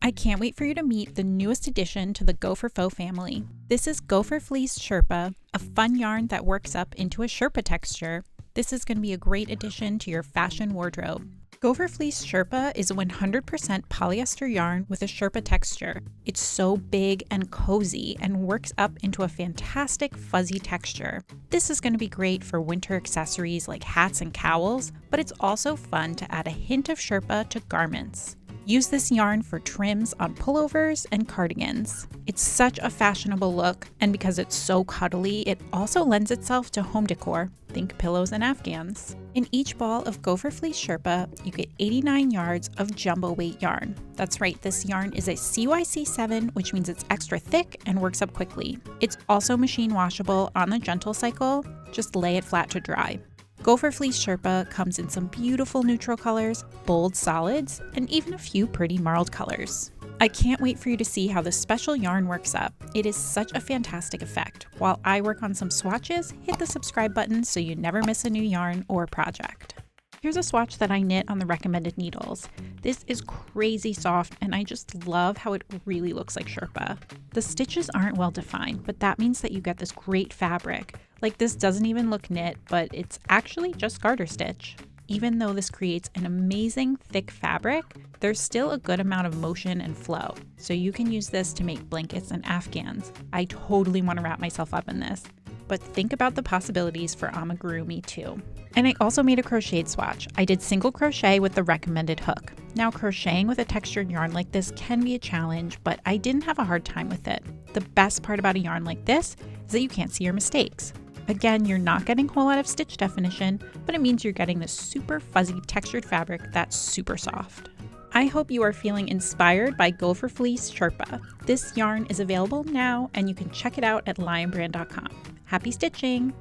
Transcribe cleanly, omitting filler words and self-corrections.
I can't wait for you to meet the newest addition to the Gopher Faux family. This is Gopher Fleece Sherpa, a fun yarn that works up into a Sherpa texture. This is going to be a great addition to your fashion wardrobe. Gopher Fleece Sherpa is a 100% polyester yarn with a Sherpa texture. It's so big and cozy and works up into a fantastic fuzzy texture. This is going to be great for winter accessories like hats and cowls, but it's also fun to add a hint of Sherpa to garments. Use this yarn for trims on pullovers and cardigans. It's such a fashionable look, and because it's so cuddly, it also lends itself to home decor. Think pillows and afghans. In each ball of Gopher Fleece Sherpa, you get 89 yards of jumbo weight yarn. That's right, this yarn is a CYC7, which means it's extra thick and works up quickly. It's also machine washable on the gentle cycle. Just lay it flat to dry. Gopher Fleece Sherpa comes in some beautiful neutral colors, bold solids, and even a few pretty marled colors. I can't wait for you to see how this special yarn works up. It is such a fantastic effect. While I work on some swatches, hit the subscribe button so you never miss a new yarn or project. Here's a swatch that I knit on the recommended needles. This is crazy soft and I just love how it really looks like Sherpa. The stitches aren't well defined, but that means that you get this great fabric. Like this doesn't even look knit, but it's actually just garter stitch. Even though this creates an amazing thick fabric, there's still a good amount of motion and flow. So you can use this to make blankets and afghans. I totally want to wrap myself up in this. But think about the possibilities for amigurumi too. And I also made a crocheted swatch. I did single crochet with the recommended hook. Now crocheting with a textured yarn like this can be a challenge, but I didn't have a hard time with it. The best part about a yarn like this is that you can't see your mistakes. Again, you're not getting a whole lot of stitch definition, but it means you're getting this super fuzzy textured fabric that's super soft. I hope you are feeling inspired by Gopher Fleece Sherpa. This yarn is available now and you can check it out at lionbrand.com. Happy stitching!